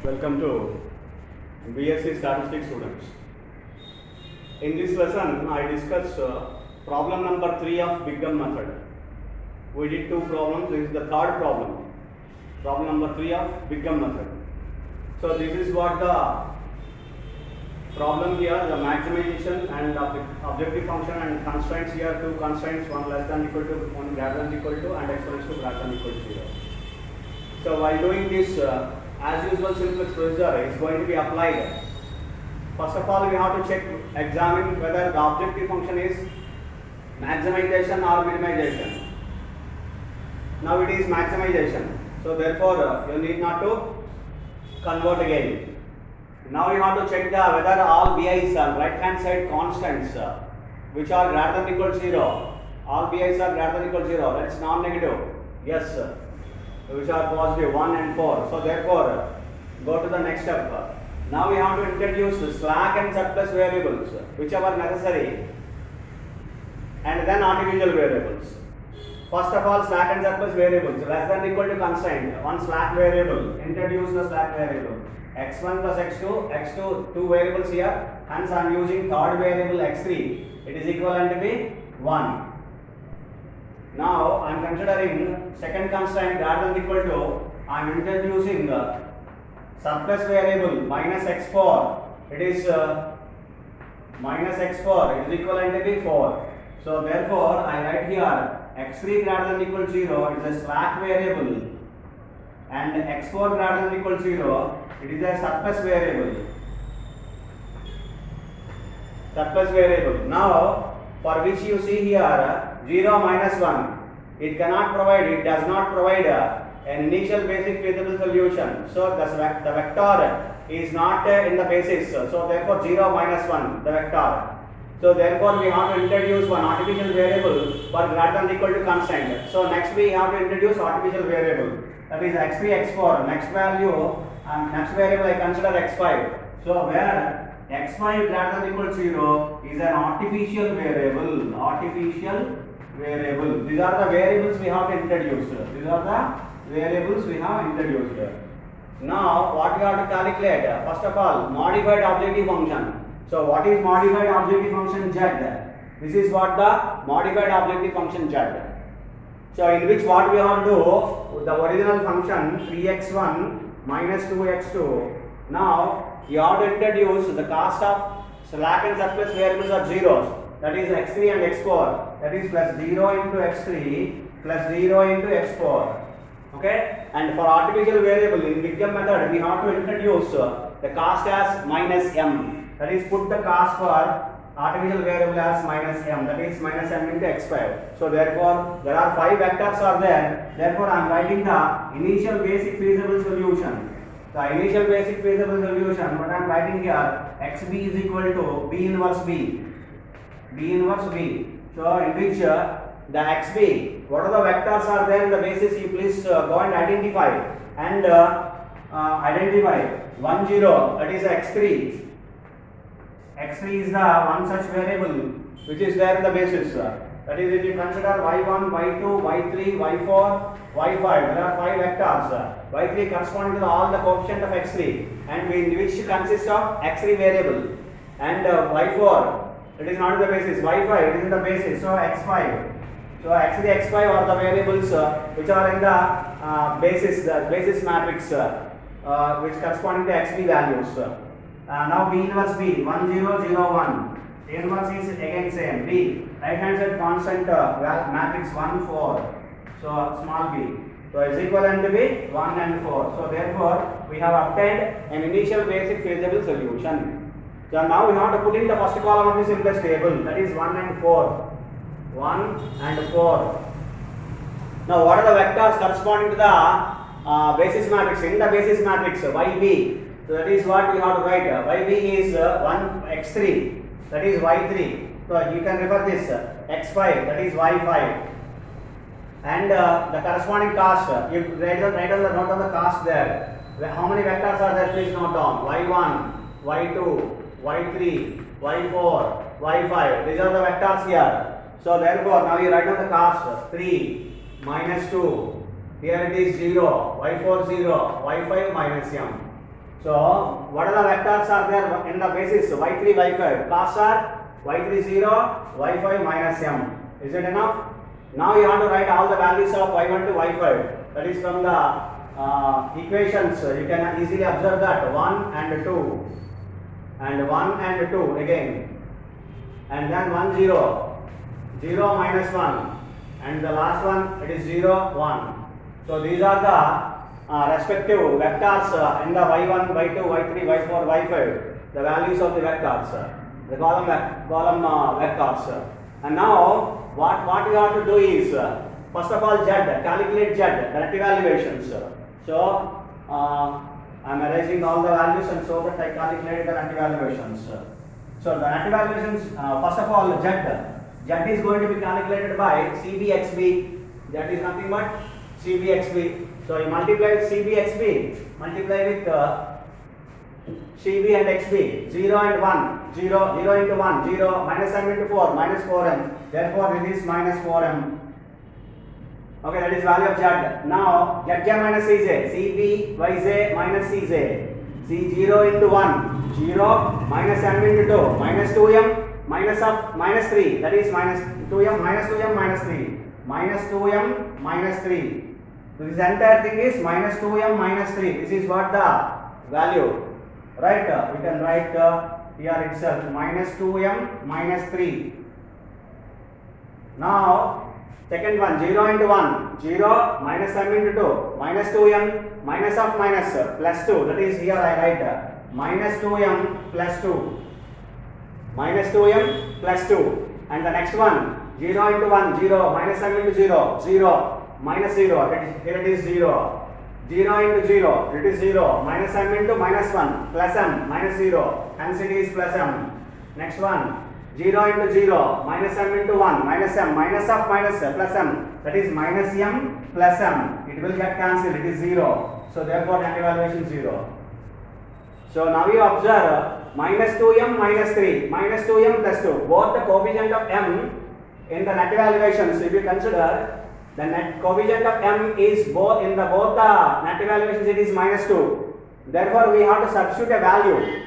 Welcome to BSc Statistics students. In this lesson, I discussed problem number 3 of Big M method. We did two problems. This is the third problem. Problem number 3 of Big M method. So this is what the problem here, the maximization and objective function and constraints here, two constraints, one less than equal to, one greater than equal to, and exponential greater than equal to 0. So while doing this, as usual simplex procedure is going to be applied. First of all, we have to examine whether the objective function is maximization or minimization. Now it is maximization, so therefore you need not to convert again. Now you have to check whether all bi's are right hand side constants which are greater than equal to 0. All bi's are greater than equal to 0. That is non-negative. Yes, sir. Which are positive 1 and 4. So therefore, go to the next step. Now we have to introduce slack and surplus variables, whichever necessary, and then artificial variables. First of all, slack and surplus variables less than equal to constraint. One slack variable. Introduce the slack variable. x1 plus x2. x2 two variables here. Hence I am using third variable x3. It is equivalent to be 1. Now I am considering second constraint greater than equal to, I am introducing surplus variable minus x4. It is minus x4. It is equivalent to be 4. So therefore I write here x3 greater than equal to 0. It is a slack variable, and x4 greater than equal to 0. It is a surplus variable. Surplus variable. Now for which you see here 0 minus 1, it cannot provide, it does not provide an initial basic feasible solution. So the vector is not in the basis. So therefore 0 minus 1, the vector. So therefore we have to introduce one artificial variable for greater than equal to constraint. So next we have to introduce artificial variable, that is x3, x4. Next value, next variable I consider x5. So where x5 greater than equal to 0 is an artificial variable. Artificial variable. These are the variables we have introduced. These are the variables we have introduced. Now what we have to calculate? First of all, modified objective function. So what is modified objective function z? This is what the modified objective function z. So in which what we have to do, the original function 3x1 minus 2x2. Now you have to introduce the cost of slack and surplus variables are zeros. That is x3 and x4. That is plus 0 into x3 plus 0 into x4. Okay? And for artificial variable in Big M method, we have to introduce the cost as minus m. That is, put the cost for artificial variable as minus m. That is minus m into x5. So therefore, there are 5 vectors are there. Therefore, I am writing the initial basic feasible solution. The initial basic feasible solution, what I am writing here, xb is equal to b inverse b. B inverse b. So in which the xb, what are the vectors are there in the basis, you please go and identify. And identify 1 0, that is x3. x3 is the one such variable which is there in the basis. That is, if you consider y1, y2, y3, y4, y5, there are 5 vectors. y3 corresponding to all the coefficient of x3, and which consists of x3 variable, and y4, it is not in the basis, y5 it is in the basis, so x5. So x3, x5 are the variables which are in the basis matrix which corresponding to xb values. Now b inverse b, 1 0 0 1. A inverse is again same. B, right hand side constant matrix 1 4. So small b. So is equivalent to be 1 and 4. So therefore we have obtained an initial basic feasible solution. So now we have to put in the first column of the simplest table, that is 1 and 4. 1 and 4. Now what are the vectors corresponding to the basis matrix? In the basis matrix, yb. So that is what we have to write. yb is 1 x3, that is y3. So you can refer this x5, that is y5. And the corresponding cost, you write on the note on the cost there. How many vectors are there? Please note down. y1, y2, y3, y4, y5. These are the vectors here. So therefore now you write down the cost 3 minus 2. Here it is 0, y4 0, y5 minus m. So what are the vectors are there in the basis? y3, y5. Cos are y3 0, y5 minus m. Is it enough? Now you have to write all the values of y1 to y5. That is from the equations. You can easily observe that 1 and 2 and 1 and 2 again, and then 1 0, 0 minus 1, and the last one it is 0 1. So these are the respective vectors in the y1, y2, y3, y4, y5, the values of the vectors, the column vectors. And now what you have to do is, first of all, calculate z, the net evaluations. So I am erasing all the values and so that I calculate the net evaluations. So the net evaluations, first of all, z is going to be calculated by CBXB. That is nothing but CBXB. So you multiply with CBXB, multiply with CB and XB, 0 and 1, 0, 0 into 1, 0, minus m into 4, minus 4m, therefore it is minus 4m. Okay, that is value of z. Now zj minus cj, CB yj minus cj, c0 into 1, 0, minus m into 2, minus 2m, minus 3, that is minus 2m, minus 3, minus 2m, minus 3. This entire thing is minus 2m minus 3. This is what the value. Right? We can write here itself minus 2m minus 3. Now, second one, 0 into 1, 0, minus m into 2, minus 2m, minus of minus, plus 2. That is here I write minus 2m plus 2. Minus 2m plus 2. And the next one, 0 into 1, 0, minus m into 0, 0. Minus 0, here it is 0, 0 into 0, it is 0, minus m into minus 1, plus m, minus 0, hence it is plus m. Next one, 0 into 0, minus m into 1, minus m, minus of minus, plus m, that is minus m plus m, it will get cancelled, it is 0, so therefore net evaluation 0. So now you observe minus 2m minus 3, minus 2m plus 2, both the coefficient of m in the net evaluations, if you consider, the net coefficient of m is both in both the net evaluations, it is minus 2. Therefore, we have to substitute a value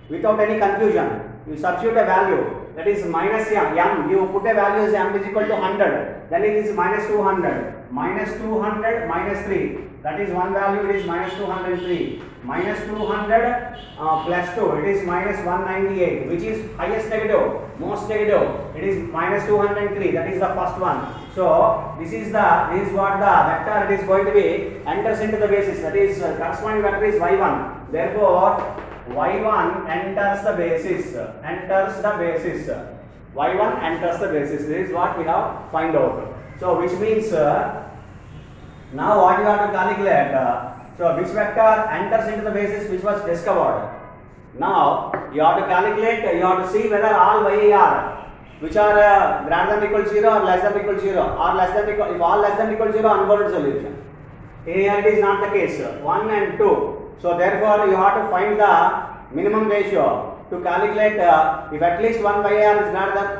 without any confusion. You substitute a value, that is minus m. You put a value as m is equal to 100. Then it is minus 200. Minus 200 minus 3. That is one value, it is minus 203. Minus 200 plus 2, it is minus 198. Which is highest negative, most negative. It is minus 203. That is the first one. So this is what the vector it is going to be enters into the basis. That is corresponding vector is y1. Therefore y1 enters the basis. Y1 enters the basis. This is what we have find out. So which means now what you have to calculate. So which vector enters into the basis which was discovered. Now you have to calculate. You have to see whether all YAR which are greater than or equal 0 or less than or equal 0 or less than equal, if all less than or equal 0, unbounded solution. Here it is not the case, 1 and 2. So therefore you have to find the minimum ratio to calculate if at least 1 by r is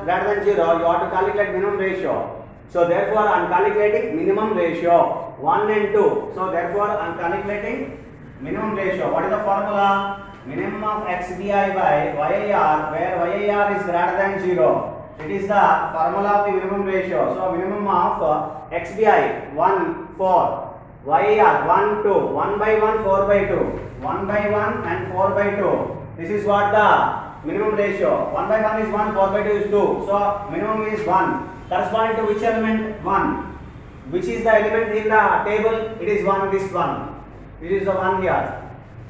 greater than 0, you have to calculate minimum ratio. So therefore I am calculating minimum ratio 1 and 2. So therefore I am calculating minimum ratio. What is the formula? Minimum of xbi by yar, where yar is greater than 0. It is the formula of the minimum ratio. So minimum of xbi 1 4, yar 1 2, 1 by 1 4 by 2, 1 by 1 and 4 by 2. This is what the minimum ratio. 1 by 1 is 1, 4 by 2 is 2. So minimum is 1. Corresponding to which element? 1. Which is the element in the table? It is 1. This one. This is the one here.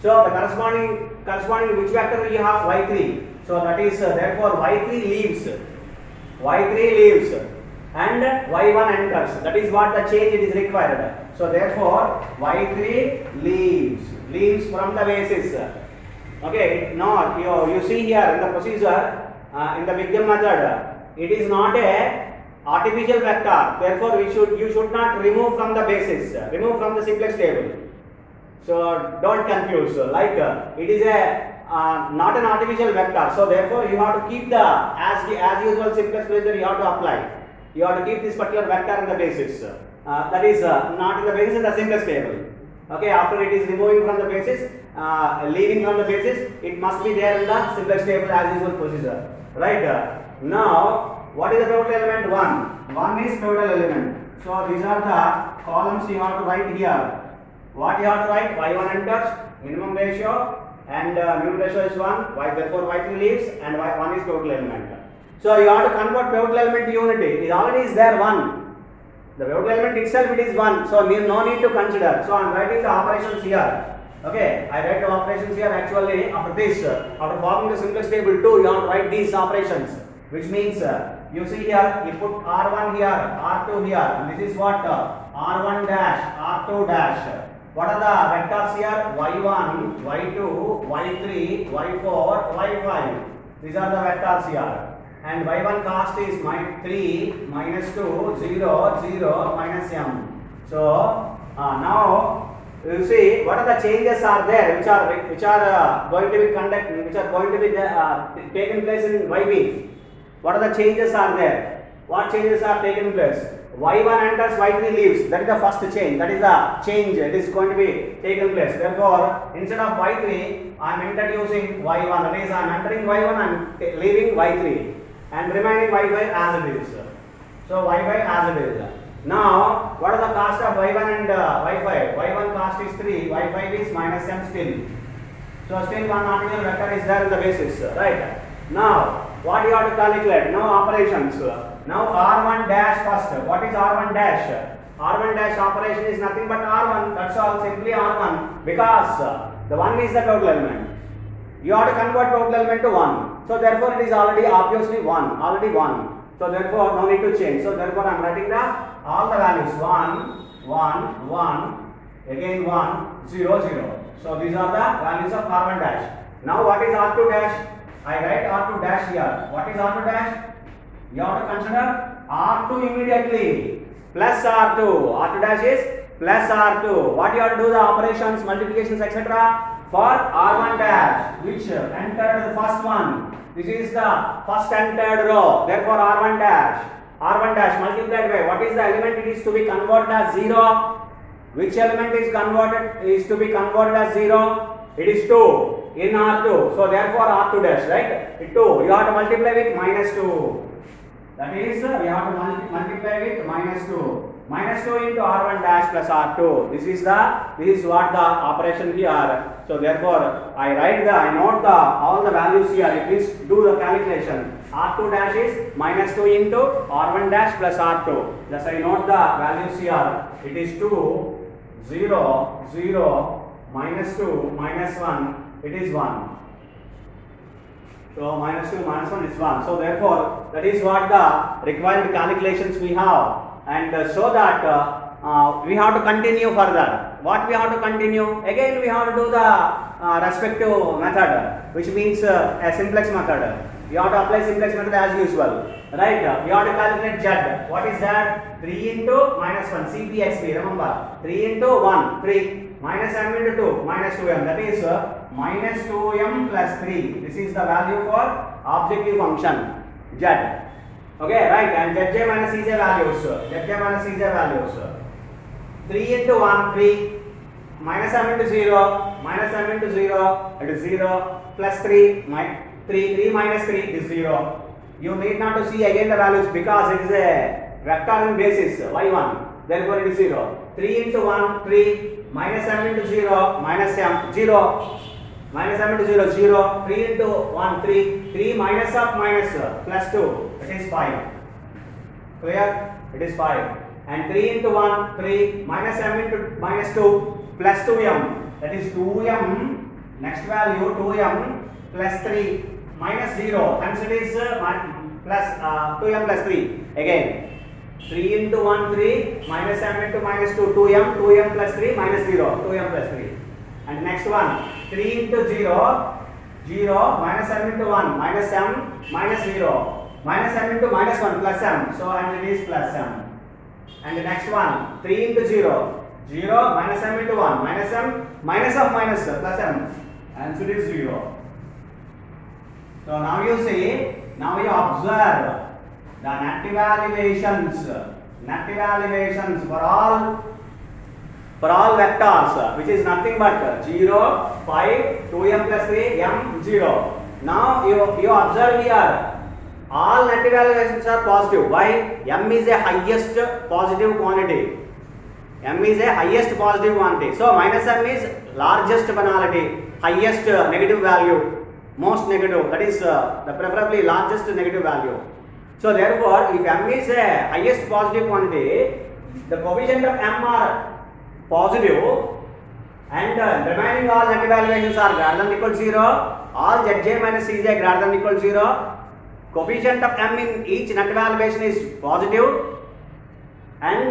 So the corresponding to which vector you have? y3. So that is therefore y3 leaves. Y3 leaves and y1 enters. That is what the change it is required. So therefore y3 leaves from the basis. Okay, now you see here in the procedure in the Big M method, it is not a artificial vector. Therefore you should not remove from the basis, remove from the simplex table. So don't confuse. Like it is a not an artificial vector. So therefore you have to keep the as usual simplex procedure you have to apply. You have to keep this particular vector in the basis. That is not in the basis in the simplex table. Okay, after it is removing from the basis, leaving from the basis, it must be there in the simplex table as usual procedure. Right? Now, what is the pivotal element? 1. 1 is pivotal element. So these are the columns you have to write here. What you have to write? Y1 enters, minimum ratio, and minimum ratio is 1. Therefore Y3 leaves, and Y1 is pivotal element. So you have to convert pivotal element to unity. It already is there 1. The pivotal element itself it is 1, so no need to consider. So I am writing the operations here. Okay, I write the operations here. Actually, after this, after forming the simplex table 2, you have to write these operations, which means you see here, you put R1 here, R2 here, and this is what R1 dash, R2 dash. What are the vectors here? Y1, Y2, Y3, Y4, Y5. These are the vectors here. And y1 cost is 3, minus 2, 0, 0, minus m. So now you see what are the changes are there which are going to be conducted, which are going to be taken place in yb. What are the changes are there? What changes are taken place? Y1 enters, Y3 leaves. That is the first change. That is the change. It is going to be taken place. Therefore, instead of Y3, I am introducing Y1. That is, I am entering Y1 and leaving Y3. And remaining y5 as it is. So y5 as it is. Now, what is the cost of y1 and y5? y1 cost is 3, y5 is minus m still. So still one article vector is there in the basis, right? Now, what you have to calculate? Now operations. Now r1 dash first. What is r1 dash? R1 dash operation is nothing but r1. That's all. Simply r1 because the 1 is the total element. You have to convert total element to 1. So therefore it is already obviously 1, already 1. So therefore no need to change. So therefore I am writing all the values 1, 1, 1, again 1, 0, 0. So these are the values of R1 dash. Now what is R2 dash? I write R2 dash here. What is R2 dash? You have to consider R2 immediately plus R2. R2 dash is plus R2. What you have to do the operations, multiplications, etc. For R1 dash, which entered the first one. This is the first entered row. Therefore, R1 dash multiplied by what is the element? It is to be converted as 0. Which element is converted? Is to be converted as 0. It is 2 in R2. So therefore, R2 dash, right? 2. You have to multiply with minus 2. That is, we have to multiply with minus 2. Minus 2 into R1 dash plus R2. This is what the operation here. So therefore, I note all the values here. Please do the calculation. R2 dash is minus 2 into R1 dash plus R2. Thus I note the values here. It is 2, 0, 0, minus 2, minus 1. It is 1. So minus 2 minus 1 is 1. So therefore, that is what the required calculations we have. And so that we have to continue further. What we have to continue? Again we have to do the respective method, which means a simplex method. You have to apply simplex method as usual. Right? You have to calculate Z. What is that? 3 into minus 1. CPXP. Remember. 3 into 1. 3. Minus m into 2. Minus 2m. That is minus 2m plus 3. This is the value for objective function Z. Okay, right, and Zj minus Cj values. Zj minus Cj values. 3 into 1, 3. Minus m into 0. Minus m into 0. It is 0. Plus 3. 3 minus 3 is 0. You need not to see again the values because it is a vector in basis y1. Therefore it is 0. 3 into 1, 3. Minus m into 0. Minus m, 0. Minus m into 0, 0. 3 into 1, 3. 3 minus of minus plus 2. It is 5. Clear? It is 5. And 3 into 1, 3. Minus m into minus 2 plus 2m. That is 2m. Next value 2m plus 3 minus 0. Hence it is plus 2m plus 3. Again. 3 into 1, 3. Minus m into minus 2, 2m. 2m plus 3 minus 0. 2m plus 3. And next one. 3 into 0. 0 minus m into 1 minus m minus 0 minus m into minus 1 plus m, so and it is plus m. And the next one 3 into 0 0 minus m into 1 minus m minus of minus plus m, and so it is 0. So now you see, now you observe the native elevations for for all vectors, which is nothing but 0, 5, 2m plus 3, m 0. Now you observe here, all negative valuations are positive. Why? M is a highest positive quantity. M is a highest positive quantity. So minus m is largest banality, highest negative value, most negative. That is the preferably largest negative value. So therefore, if m is a highest positive quantity, the coefficient of m are positive, and remaining all negative valuations are greater than or equal to 0. All zj minus cj greater than or equal to 0. Coefficient of m in each net valuation is positive, and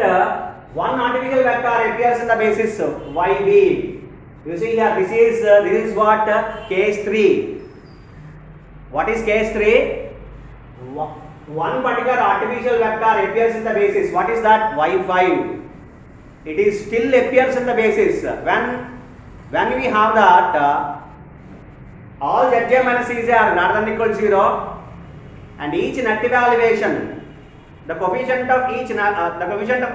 one artificial vector appears in the basis yb. You see here, this is what case 3. What is case 3? One particular artificial vector appears in the basis. What is that? y5. It is still appears in the basis. When we have that all zj minus cj are greater than or equal to 0, and each net evaluation, the coefficient of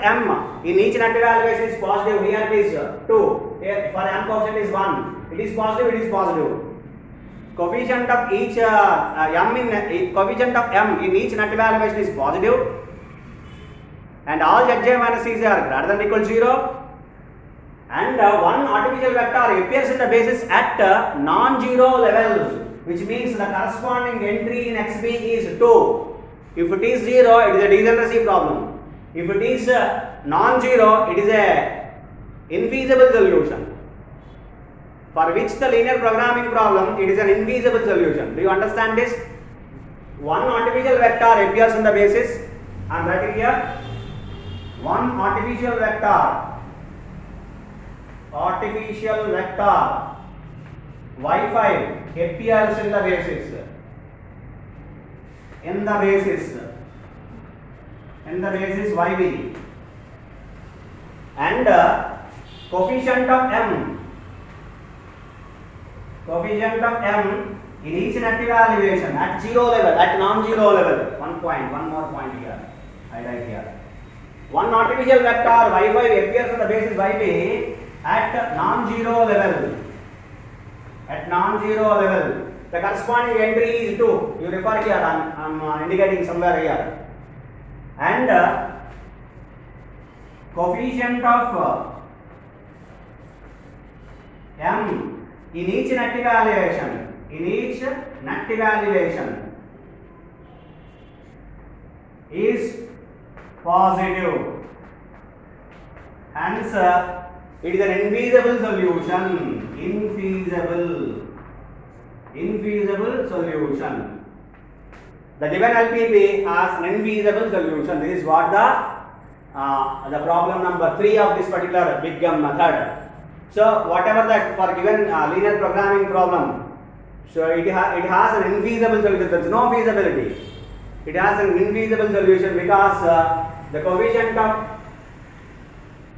m in each net evaluation is positive. Here it is 2. Here for m coefficient is 1. It is positive. It is positive. Coefficient of each coefficient of m in each net evaluation is positive, and all zj minus cj are greater than or equal to 0, and one artificial vector appears in the basis at non-zero level, which means the corresponding entry in xb is 2. If it is 0, it is a degeneracy problem. If it is non-zero, it is a infeasible solution, for which the linear programming problem, it is an infeasible solution. Do you understand this? One artificial vector appears in the basis. I am writing here. One artificial vector y5 appears in the basis. In the basis yb, and coefficient of m in each net evaluation at 0 level, at non-zero level. One more point here. I write here. One artificial vector y5 appears in the basis yb at non-zero level. The corresponding entry is 2. You refer here. I am indicating somewhere here. And coefficient of m in each net evaluation is positive. Hence, it is an infeasible solution. Infeasible solution. The given LPP has an infeasible solution. This is what the problem number 3 of this particular big M method. So whatever that for given linear programming problem, so it has an infeasible solution. There is no feasibility. It has an infeasible solution because the coefficient of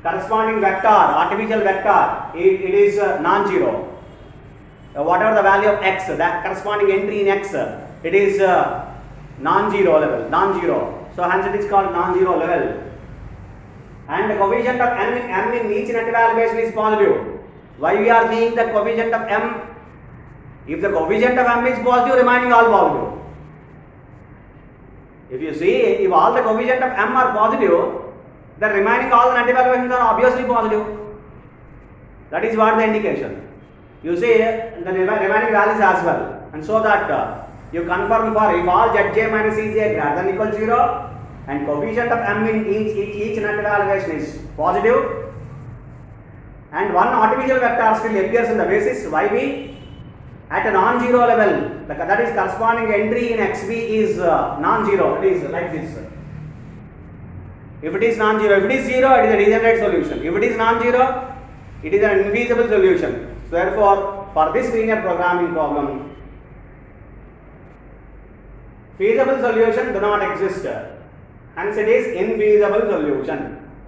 corresponding vector, artificial vector, it is non-zero. Whatever the value of x, that corresponding entry in x, it is non-zero level, non-zero. So hence it is called non-zero level. And the coefficient of m in each net evaluation is positive. Why we are seeing the coefficient of m? If the coefficient of m is positive, remaining all positive. If you see, if all the coefficient of m are positive, then remaining all the net evaluations are obviously positive. That is what the indication. You see the remaining values as well, and so that you confirm for if all zj minus cj greater than or equal to 0, and coefficient of m in each net evaluation is positive, and one artificial vector still appears in the basis yb at a non-zero level, that is corresponding entry in xb is non-zero. It is like this. If it is non-zero, if it is 0, it is a degenerate solution. If it is non-zero, it is an infeasible solution. So therefore, for this linear programming problem, feasible solution do not exist. Hence it is infeasible solution.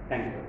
Thank you.